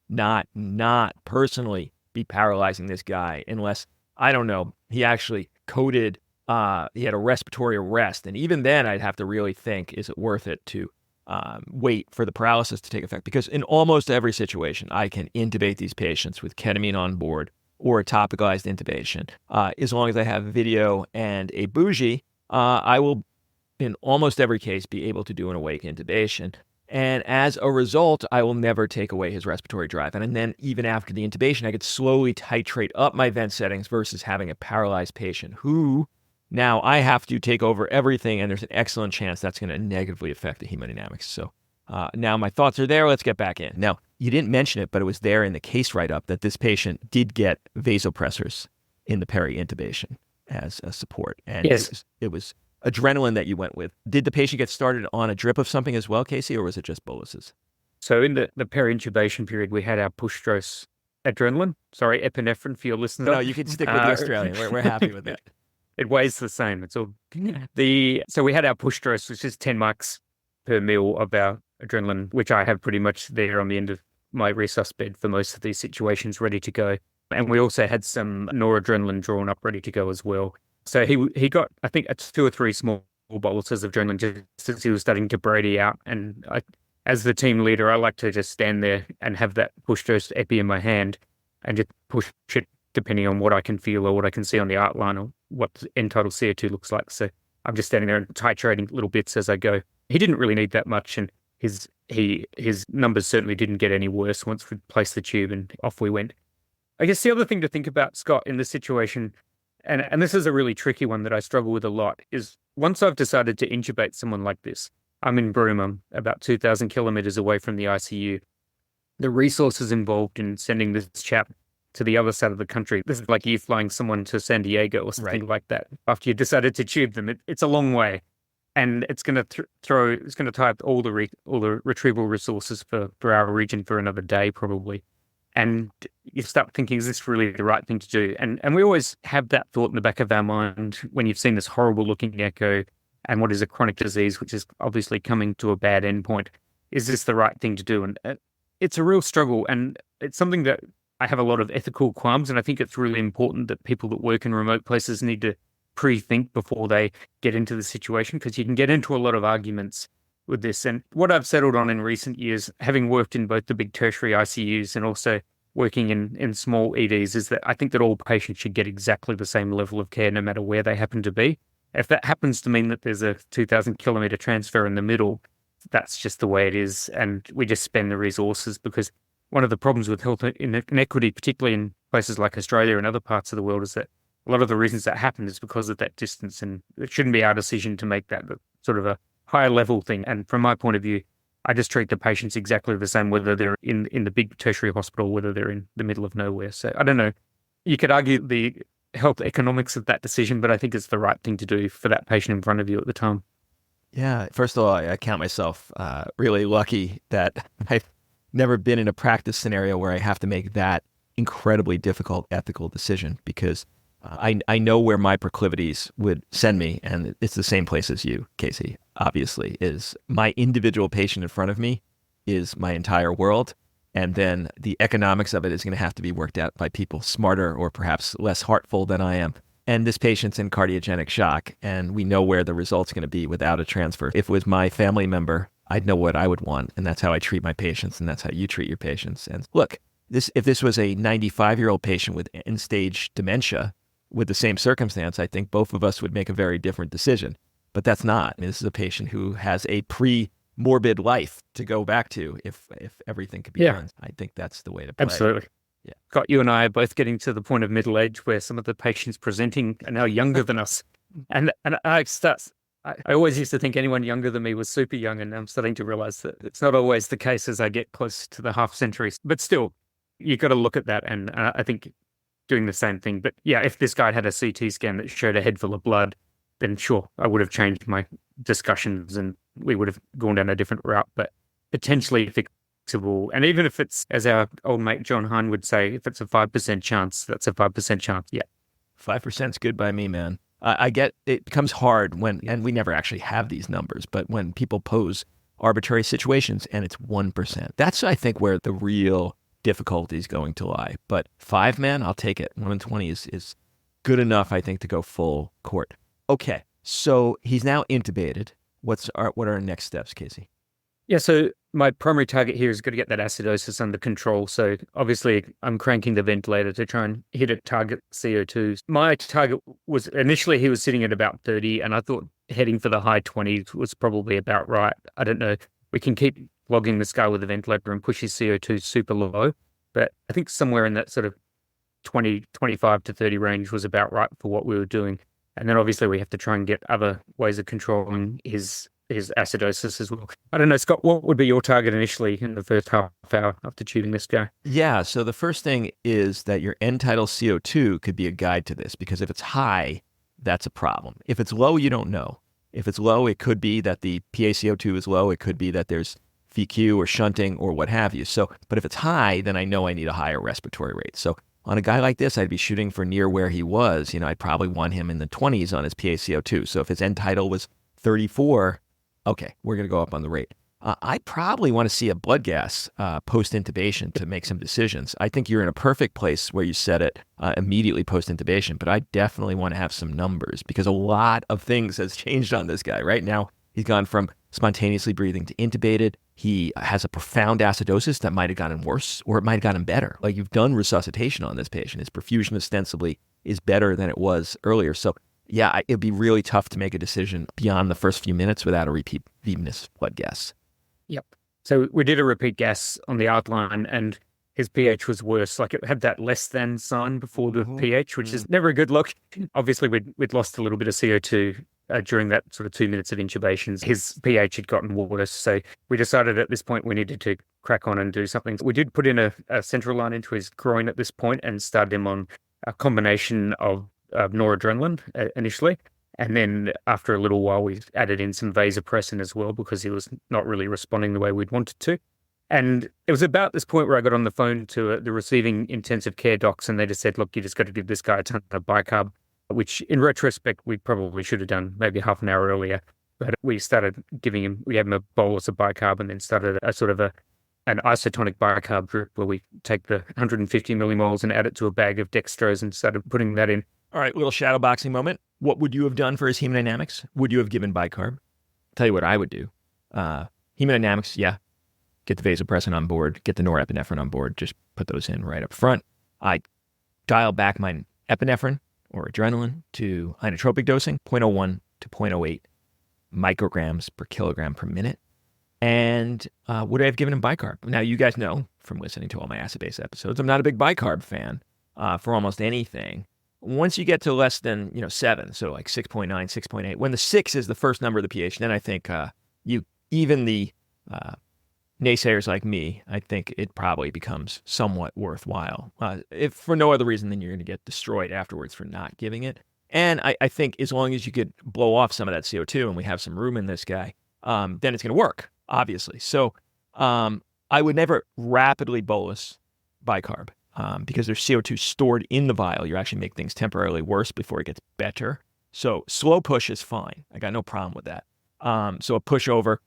personally be paralyzing this guy unless, I don't know, he actually coded, he had a respiratory arrest. And even then I'd have to really think, is it worth it to wait for the paralysis to take effect? Because in almost every situation, I can intubate these patients with ketamine on board or a topicalized intubation. As long as I have video and a bougie, I will, in almost every case, be able to do an awake intubation. And as a result, I will never take away his respiratory drive. And then even after the intubation, I could slowly titrate up my vent settings versus having a paralyzed patient who now I have to take over everything, and there's an excellent chance that's going to negatively affect the hemodynamics. So now my thoughts are there. Let's get back in. Now, you didn't mention it, but it was there in the case write-up that this patient did get vasopressors in the peri-intubation as a support. And yes, it was adrenaline that you went with. Did the patient get started on a drip of something as well, Casey, or was it just boluses? So in the peri-intubation period, we had our push dose epinephrine for your listeners. No, you can stick with the Australian. We're happy with it. It weighs the same. It's all so we had our push dose, which is 10 mics per mil of our adrenaline, which I have pretty much there on the end of my resus bed for most of these situations, ready to go. And we also had some noradrenaline drawn up, ready to go as well. So he got, I think, 2 or 3 small boluses of adrenaline just as he was starting to brady out. And as the team leader, I like to just stand there and have that push dose epi in my hand and just push it depending on what I can feel or what I can see on the outline or what end-tidal CO2 looks like. So I'm just standing there and titrating little bits as I go. He didn't really need that much, and his numbers certainly didn't get any worse once we placed the tube and off we went. I guess the other thing to think about, Scott, in this situation, and this is a really tricky one that I struggle with a lot, is once I've decided to intubate someone like this, I'm in Broome, I'm about 2,000 kilometers away from the ICU. The resources involved in sending this chap to the other side of the country, this is like you flying someone to San Diego or something like that. After you decided to tube them, it's a long way. And it's going to tie up all the retrieval resources for our region for another day, probably. And you start thinking, is this really the right thing to do? And we always have that thought in the back of our mind when you've seen this horrible looking echo and what is a chronic disease, which is obviously coming to a bad endpoint. Is this the right thing to do? And it's a real struggle. And it's something that I have a lot of ethical qualms. And I think it's really important that people that work in remote places need to pre-think before they get into the situation, because you can get into a lot of arguments with this. And what I've settled on in recent years, having worked in both the big tertiary ICUs and also working in small EDs, is that I think that all patients should get exactly the same level of care no matter where they happen to be. If that happens to mean that there's a 2,000 kilometer transfer in the middle, that's just the way it is. And we just spend the resources, because one of the problems with health inequity, particularly in places like Australia and other parts of the world, is that a lot of the reasons that happen is because of that distance, and it shouldn't be our decision to make that sort of a higher level thing. And from my point of view, I just treat the patients exactly the same, whether they're in the big tertiary hospital, whether they're in the middle of nowhere. So I don't know. You could argue the health economics of that decision, but I think it's the right thing to do for that patient in front of you at the time. Yeah. First of all, I count myself really lucky that I've never been in a practice scenario where I have to make that incredibly difficult ethical decision, because I know where my proclivities would send me, and it's the same place as you, Casey, obviously, is my individual patient in front of me is my entire world. And then the economics of it is going to have to be worked out by people smarter or perhaps less heartful than I am. And this patient's in cardiogenic shock, and we know where the result's going to be without a transfer. If it was my family member, I'd know what I would want, and that's how I treat my patients, and that's how you treat your patients. And look, if this was a 95-year-old patient with end-stage dementia, with the same circumstance, I think both of us would make a very different decision. But that's not. I mean, this is a patient who has a pre-morbid life to go back to if everything could be done. I think that's the way to play. Absolutely. Yeah. Scott, you and I are both getting to the point of middle age where some of the patients presenting are now younger than us. And I always used to think anyone younger than me was super young, and I'm starting to realize that it's not always the case as I get close to the half century. But still, you've got to look at that, and I think doing the same thing. But yeah, if this guy had a CT scan that showed a head full of blood, then sure, I would have changed my discussions and we would have gone down a different route, but potentially fixable. And even if it's, as our old mate John Hine would say, if it's a 5% chance, that's a 5% chance. Yeah. 5% is good by me, man. I get it becomes hard when, and we never actually have these numbers, but when people pose arbitrary situations and it's 1%, that's, I think, where the real difficulty is going to lie. But 5, man, I'll take it. 1 in 20 is good enough, I think, to go full court. Okay, so he's now intubated. What are our next steps, Casey? Yeah, so my primary target here is got to get that acidosis under control. So obviously I'm cranking the ventilator to try and hit a target CO2. My target was initially he was sitting at about 30, and I thought heading for the high 20s was probably about right. I don't know. We can keep logging the scale with the ventilator and push his CO2 super low, but I think somewhere in that sort of 25 to 30 range was about right for what we were doing. And then obviously we have to try and get other ways of controlling his acidosis as well. I don't know, Scott, what would be your target initially in the first half hour after tubing this guy? Yeah, so the first thing is that your end-tidal CO2 could be a guide to this, because if it's high, that's a problem. If it's low, you don't know. If it's low, it could be that the PaCO2 is low. It could be that there's VQ or shunting or what have you. So, but if it's high, then I know I need a higher respiratory rate. So on a guy like this, I'd be shooting for near where he was. You know, I'd probably want him in the 20s on his PaCO2. So if his end tidal was 34, okay, we're going to go up on the rate. I probably want to see a blood gas post-intubation to make some decisions. I think you're in a perfect place where you set it immediately post-intubation, but I definitely want to have some numbers because a lot of things has changed on this guy. Right now, he's gone from spontaneously breathing to intubated. He has a profound acidosis that might have gotten worse or it might have gotten better. Like you've done resuscitation on this patient. His perfusion ostensibly is better than it was earlier. So yeah, it'd be really tough to make a decision beyond the first few minutes without a repeat venous blood gas. Yep. So we did a repeat gas on the outline and his pH was worse. Like it had that less than sign before the pH, which is never a good look. Obviously, we'd lost a little bit of CO2 during that sort of 2 minutes of intubation. His pH had gotten worse. So we decided at this point we needed to crack on and do something. We did put in a central line into his groin at this point and started him on a combination of noradrenaline initially. And then after a little while, we added in some vasopressin as well because he was not really responding the way we'd wanted to. And it was about this point where I got on the phone to the receiving intensive care docs and they just said, look, you just got to give this guy a ton of bicarb, which in retrospect, we probably should have done maybe half an hour earlier. But we started giving him, we gave him a bolus of bicarb and then started a sort of an isotonic bicarb drip where we take the 150 millimoles and add it to a bag of dextrose and started putting that in. All right, little shadowboxing moment. What would you have done for his hemodynamics? Would you have given bicarb? Tell you what I would do. Hemodynamics, yeah. Get the vasopressin on board, get the norepinephrine on board, just put those in right up front. I dial back my epinephrine or adrenaline to inotropic dosing, 0.01 to 0.08 micrograms per kilogram per minute. And would I have given him bicarb? Now, you guys know from listening to all my acid-base episodes, I'm not a big bicarb fan for almost anything. Once you get to less than 7, so like 6.9, 6.8, when the 6 is the first number of the pH, then I think even the naysayers like me, I think it probably becomes somewhat worthwhile. If for no other reason than you're going to get destroyed afterwards for not giving it. And I think as long as you could blow off some of that CO2 and we have some room in this guy, then it's going to work, obviously. So I would never rapidly bolus bicarb. Because there's CO2 stored in the vial, you actually make things temporarily worse before it gets better. So slow push is fine. I got no problem with that. So a pushover,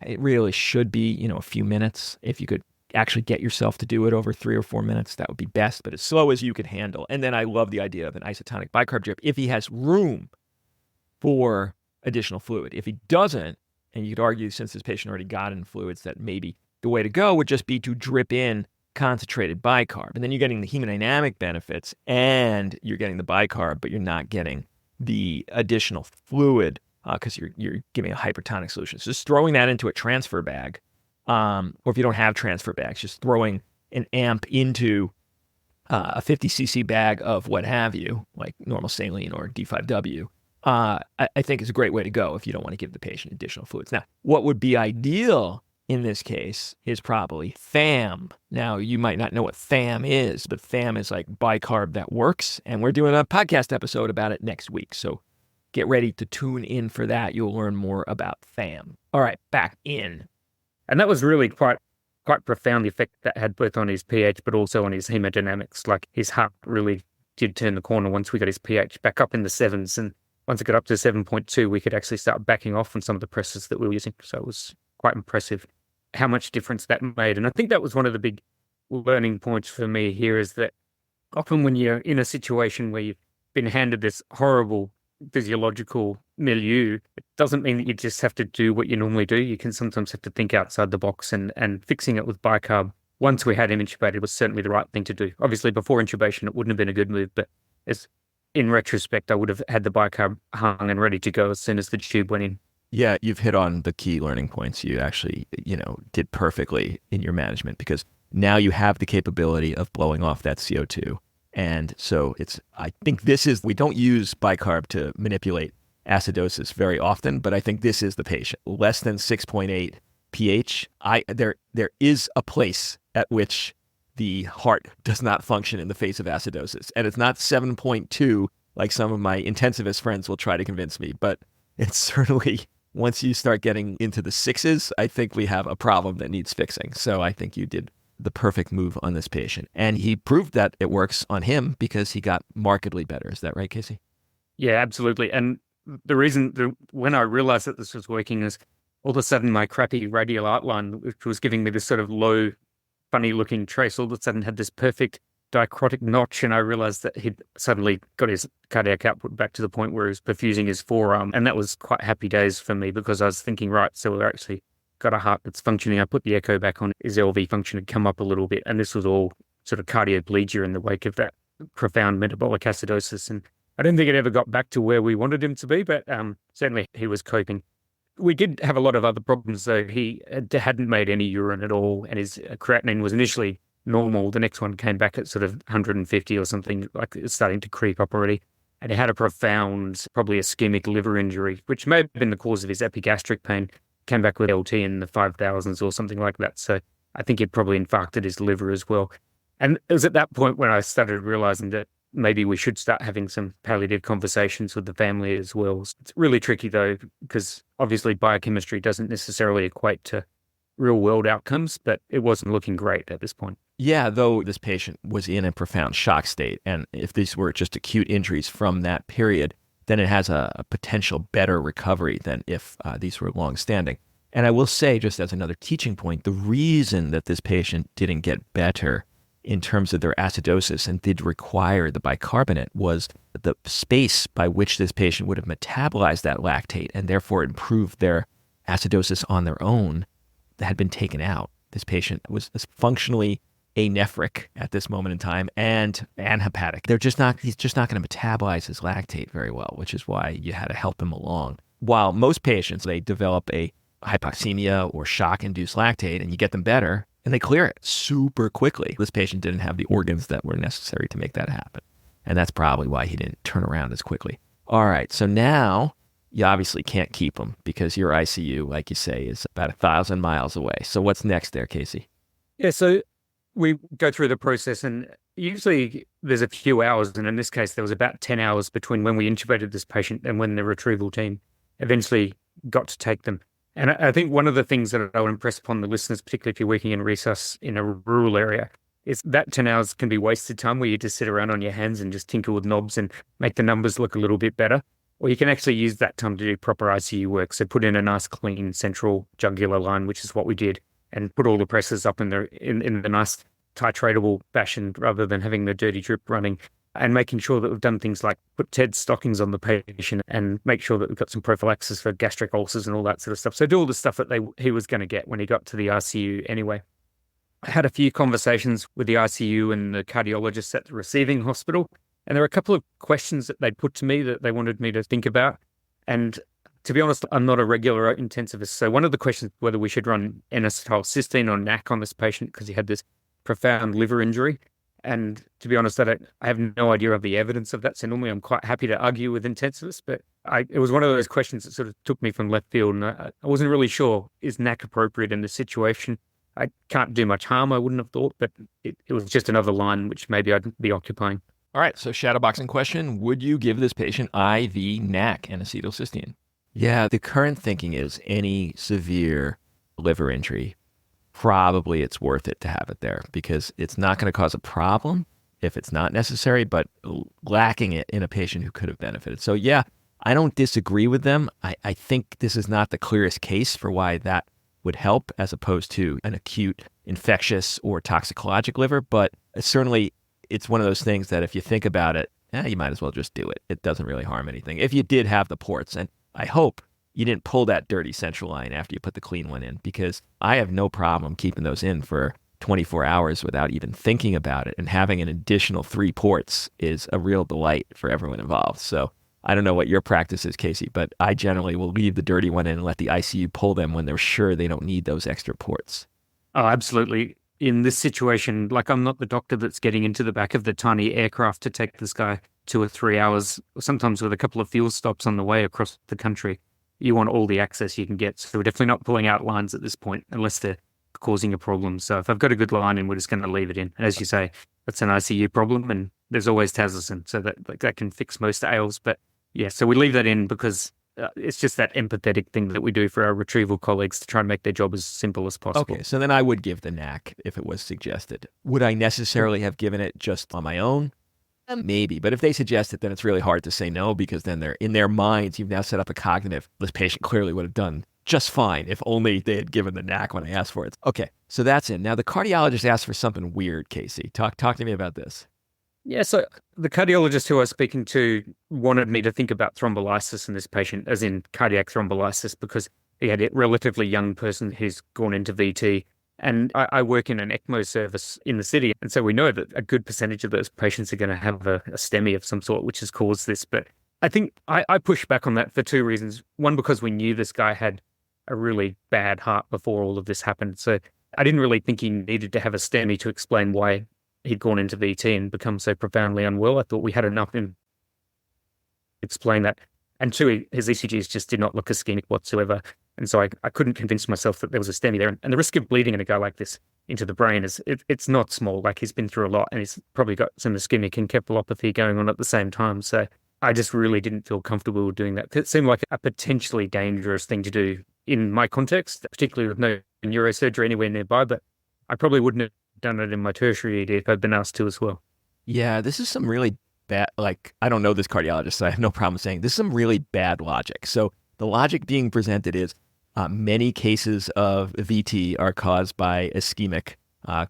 it really should be, a few minutes. If you could actually get yourself to do it over 3 or 4 minutes, that would be best, but as slow as you could handle. And then I love the idea of an isotonic bicarb drip if he has room for additional fluid. If he doesn't, and you could argue since this patient already got in fluids that maybe the way to go would just be to drip in concentrated bicarb. And then you're getting the hemodynamic benefits and you're getting the bicarb, but you're not getting the additional fluid because you're giving a hypertonic solution. So just throwing that into a transfer bag, or if you don't have transfer bags, just throwing an amp into a 50 cc bag of what have you, like normal saline or D5W, I think is a great way to go if you don't want to give the patient additional fluids. Now, what would be ideal in this case is probably FAM. Now, you might not know what FAM is, but FAM is like bicarb that works, and we're doing a podcast episode about it next week. So get ready to tune in for that. You'll learn more about FAM. All right, back in. And that was really quite profound, the effect that had both on his pH, but also on his hemodynamics. Like his heart really did turn the corner once we got his pH back up in the 7s. And once it got up to 7.2, we could actually start backing off on some of the presses that we were using. So it was quite impressive how much difference that made. And I think that was one of the big learning points for me here is that often when you're in a situation where you've been handed this horrible physiological milieu, it doesn't mean that you just have to do what you normally do. You can sometimes have to think outside the box, and fixing it with bicarb, once we had him intubated, was certainly the right thing to do. Obviously, before intubation, it wouldn't have been a good move, but in retrospect, I would have had the bicarb hung and ready to go as soon as the tube went in. Yeah, you've hit on the key learning points. You actually, did perfectly in your management because now you have the capability of blowing off that CO2. And so I think we don't use bicarb to manipulate acidosis very often, but I think this is the patient. Less than 6.8 pH, there is a place at which the heart does not function in the face of acidosis. And it's not 7.2 like some of my intensivist friends will try to convince me, but it's certainly, once you start getting into the 6s, I think we have a problem that needs fixing. So I think you did the perfect move on this patient. And he proved that it works on him because he got markedly better. Is that right, Casey? Yeah, absolutely. And the reason when I realized that this was working is all of a sudden my crappy radial outline, which was giving me this sort of low, funny looking trace, all of a sudden had this perfect dichrotic notch, and I realized that he'd suddenly got his cardiac output back to the point where he was perfusing his forearm. And that was quite happy days for me, because I was thinking, right, so we've actually got a heart that's functioning. I put the echo back on, his LV function had come up a little bit, and this was all sort of cardioplegia in the wake of that profound metabolic acidosis. And I don't think it ever got back to where we wanted him to be, but certainly he was coping. We did have a lot of other problems, though. He hadn't made any urine at all, and his creatinine was initially normal. The next one came back at sort of 150 or something, like it's starting to creep up already. And he had a profound, probably ischemic liver injury, which may have been the cause of his epigastric pain. Came back with LT in the 5,000s or something like that. So I think he'd probably infarcted his liver as well. And it was at that point when I started realizing that maybe we should start having some palliative conversations with the family as well. It's really tricky, though, because obviously biochemistry doesn't necessarily equate to real world outcomes, but it wasn't looking great at this point. Yeah, though this patient was in a profound shock state, and if these were just acute injuries from that period, then it has a potential better recovery than if these were long-standing. And I will say, just as another teaching point, the reason that this patient didn't get better in terms of their acidosis and did require the bicarbonate was the space by which this patient would have metabolized that lactate and therefore improved their acidosis on their own that had been taken out. This patient was functionally anephric at this moment in time and hepatic. He's just not going to metabolize his lactate very well, which is why you had to help him along. While most patients, they develop a hypoxemia or shock-induced lactate and you get them better and they clear it super quickly. This patient didn't have the organs that were necessary to make that happen. And that's probably why he didn't turn around as quickly. All right, so now you obviously can't keep him because your ICU, like you say, is about 1,000 miles away. So what's next there, Casey? Yeah, so we go through the process, and usually there's a few hours, and in this case there was about 10 hours between when we intubated this patient and when the retrieval team eventually got to take them. And I think one of the things that I would impress upon the listeners, particularly if you're working in resus in a rural area, is that 10 hours can be wasted time where you just sit around on your hands and just tinker with knobs and make the numbers look a little bit better. Or you can actually use that time to do proper ICU work. So put in a nice clean central jugular line, which is what we did, and put all the presses up in the nice titratable fashion rather than having the dirty drip running, and making sure that we've done things like put TED stockings on the patient and make sure that we've got some prophylaxis for gastric ulcers and all that sort of stuff. So do all the stuff that he was going to get when he got to the ICU anyway. I had a few conversations with the ICU and the cardiologists at the receiving hospital, and there were a couple of questions that they'd put to me that they wanted me to think about. And to be honest, I'm not a regular intensivist. So one of the questions, whether we should run N-acetylcysteine or NAC on this patient because he had this profound liver injury. And to be honest, I have no idea of the evidence of that. So normally I'm quite happy to argue with intensivists, but it was one of those questions that sort of took me from left field. And I wasn't really sure, is NAC appropriate in this situation? I can't do much harm, I wouldn't have thought, but it was just another line which maybe I'd be occupying. All right, so shadowboxing question, would you give this patient IV NAC and acetylcysteine? Yeah, the current thinking is any severe liver injury, probably it's worth it to have it there because it's not going to cause a problem if it's not necessary, but lacking it in a patient who could have benefited. So yeah, I don't disagree with them. I think this is not the clearest case for why that would help as opposed to an acute infectious or toxicologic liver, but certainly it's one of those things that if you think about it, you might as well just do it. It doesn't really harm anything. If you did have the ports, and I hope you didn't pull that dirty central line after you put the clean one in, because I have no problem keeping those in for 24 hours without even thinking about it. And having an additional 3 ports is a real delight for everyone involved. So I don't know what your practice is, Casey, but I generally will leave the dirty one in and let the ICU pull them when they're sure they don't need those extra ports. Oh, absolutely. In this situation, like I'm not the doctor that's getting into the back of the tiny aircraft to take this guy 2 or 3 hours, sometimes with a couple of fuel stops on the way across the country. You want all the access you can get. So we're definitely not pulling out lines at this point unless they're causing a problem. So if I've got a good line in, we're just going to leave it in. And as you say, that's an ICU problem, and there's always tazocin, so that can fix most ails. But yeah, so we leave that in because it's just that empathetic thing that we do for our retrieval colleagues to try and make their job as simple as possible. Okay, so then I would give the NAC if it was suggested. Would I necessarily have given it just on my own? Maybe, but if they suggest it, then it's really hard to say no because then they're in their minds, you've now set up a cognitive, this patient clearly would have done just fine if only they had given the knack when I asked for it. Okay, so that's in. Now the cardiologist asked for something weird, Casey. Talk to me about this. Yeah, so the cardiologist who I was speaking to wanted me to think about thrombolysis in this patient, as in cardiac thrombolysis, because he had a relatively young person who's gone into VT. And I work in an ECMO service in the city. And so we know that a good percentage of those patients are going to have a STEMI of some sort, which has caused this. But I think I push back on that for two reasons. One, because we knew this guy had a really bad heart before all of this happened. So I didn't really think he needed to have a STEMI to explain why he'd gone into VT and become so profoundly unwell. I thought we had enough in explain that. And two, his ECGs just did not look ischemic whatsoever. And so I couldn't convince myself that there was a STEMI there. And the risk of bleeding in a guy like this into the brain it's not small. Like, he's been through a lot, and he's probably got some ischemic encephalopathy going on at the same time. So I just really didn't feel comfortable with doing that. It seemed like a potentially dangerous thing to do in my context, particularly with no neurosurgery anywhere nearby. But I probably wouldn't have done it in my tertiary ED if I'd been asked to as well. Yeah, this is some really bad, like, I don't know this cardiologist, so I have no problem saying this is some really bad logic. So the logic being presented is many cases of VT are caused by ischemic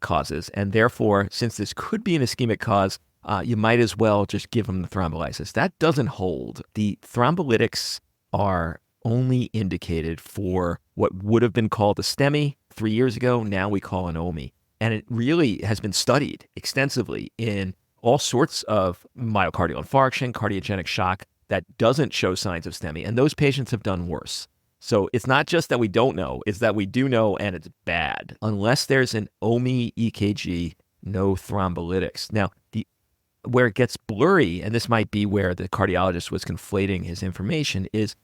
causes. And therefore, since this could be an ischemic cause, you might as well just give them the thrombolysis. That doesn't hold. The thrombolytics are only indicated for what would have been called a STEMI 3 years ago. Now we call an OMI. And it really has been studied extensively in all sorts of myocardial infarction, cardiogenic shock that doesn't show signs of STEMI. And those patients have done worse. So it's not just that we don't know, it's that we do know and it's bad. Unless there's an OMI EKG, no thrombolytics. Now, where it gets blurry, and this might be where the cardiologist was conflating his information, is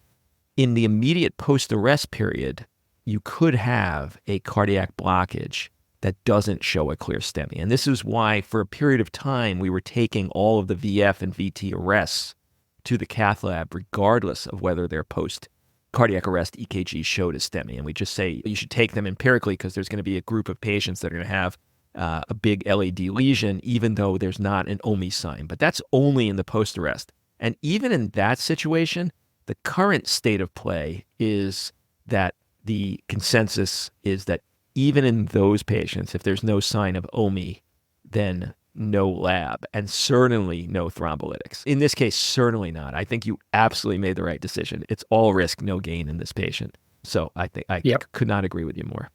in the immediate post-arrest period, you could have a cardiac blockage that doesn't show a clear STEMI. And this is why, for a period of time, we were taking all of the VF and VT arrests to the cath lab, regardless of whether their post-cardiac arrest EKG showed a STEMI. And we just say you should take them empirically because there's going to be a group of patients that are going to have a big LAD lesion, even though there's not an OMI sign. But that's only in the post-arrest. And even in that situation, the current state of play is that the consensus is that even in those patients, if there's no sign of OMI, then no lab, and certainly no thrombolytics. In this case, certainly not. I think you absolutely made the right decision. It's all risk, no gain in this patient. So I think I could not agree with you more.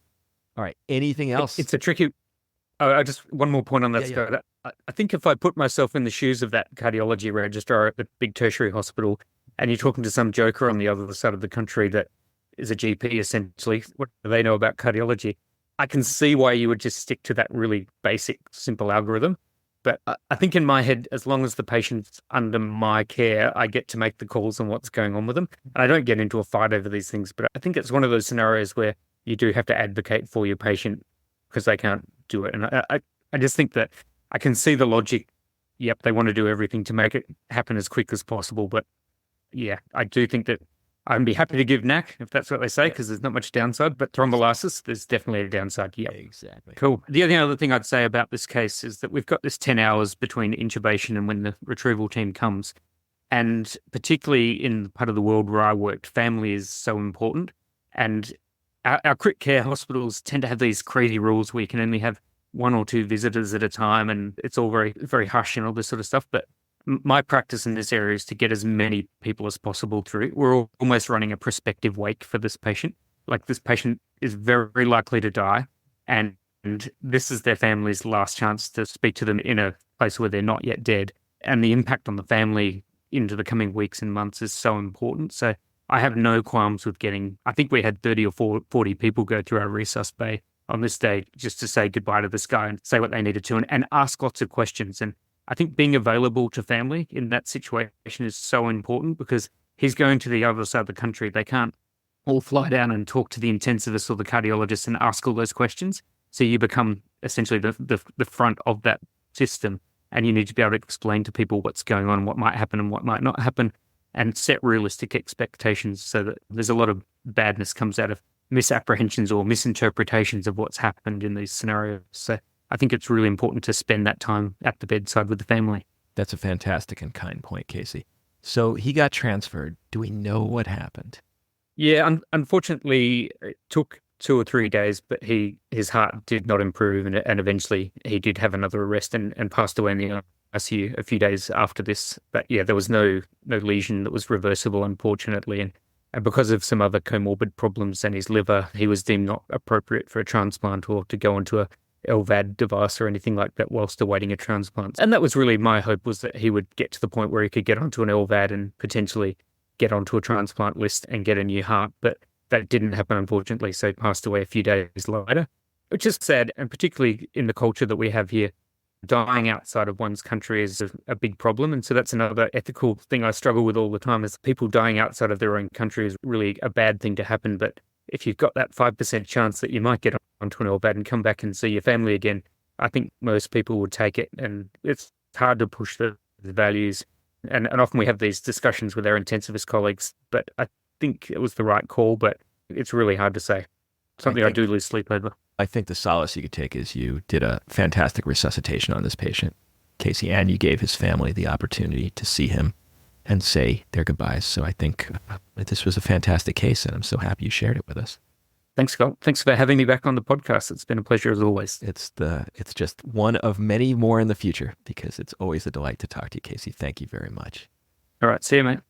All right. Anything else? It's a tricky... I just one more point on that, Scott. I think if I put myself in the shoes of that cardiology registrar at the big tertiary hospital, and you're talking to some joker on the other side of the country that is a GP, essentially, what do they know about cardiology? I can see why you would just stick to that really basic, simple algorithm. But I think in my head, as long as the patient's under my care, I get to make the calls on what's going on with them. And I don't get into a fight over these things, but I think it's one of those scenarios where you do have to advocate for your patient because they can't do it. And I just think that I can see the logic. Yep, they want to do everything to make it happen as quick as possible. But yeah, I do think that I'd be happy to give NAC if that's what they say, because there's not much downside. But thrombolysis, there's definitely a downside. Yeah, exactly. Cool. The only other thing I'd say about this case is that we've got this 10 hours between intubation and when the retrieval team comes. And particularly in the part of the world where I worked, family is so important. And our crit care hospitals tend to have these crazy rules where you can only have 1 or 2 visitors at a time, and it's all very, very hush and all this sort of stuff. But my practice in this area is to get as many people as possible through. We're almost running a prospective wake for this patient. Like, this patient is very likely to die, and this is their family's last chance to speak to them in a place where they're not yet dead. And the impact on the family into the coming weeks and months is so important. So I have no qualms with I think we had 30 or 40 people go through our resus bay on this day just to say goodbye to this guy and say what they needed to and ask lots of questions. And I think being available to family in that situation is so important, because he's going to the other side of the country. They can't all fly down and talk to the intensivist or the cardiologist and ask all those questions. So you become essentially the front of that system, and you need to be able to explain to people what's going on, what might happen and what might not happen, and set realistic expectations so that there's a lot of badness comes out of misapprehensions or misinterpretations of what's happened in these scenarios. So I think it's really important to spend that time at the bedside with the family. That's a fantastic and kind point, Casey. So he got transferred. Do we know what happened? Yeah, unfortunately, it took 2 or 3 days, but his heart did not improve, and eventually he did have another arrest and passed away in the ICU a few days after this. But yeah, there was no lesion that was reversible, unfortunately, and because of some other comorbid problems and his liver, he was deemed not appropriate for a transplant or to go onto a LVAD device or anything like that whilst awaiting a transplant. And that was really my hope, was that he would get to the point where he could get onto an LVAD and potentially get onto a transplant list and get a new heart. But that didn't happen, unfortunately. So he passed away a few days later, which is sad. And particularly in the culture that we have here, dying outside of one's country is a big problem. And so that's another ethical thing I struggle with all the time, is people dying outside of their own country is really a bad thing to happen. But if you've got that 5% chance that you might get onto an LVAD and come back and see your family again, I think most people would take it. And it's hard to push the values. And often we have these discussions with our intensivist colleagues, but I think it was the right call, but it's really hard to say. Something I do lose sleep over. I think the solace you could take is you did a fantastic resuscitation on this patient, Casey, and you gave his family the opportunity to see him and say their goodbyes. So I think this was a fantastic case, and I'm so happy you shared it with us. Thanks, Scott. Thanks for having me back on the podcast. It's been a pleasure as always. It's just one of many more in the future, because it's always a delight to talk to you, Casey. Thank you very much. All right. See you, mate.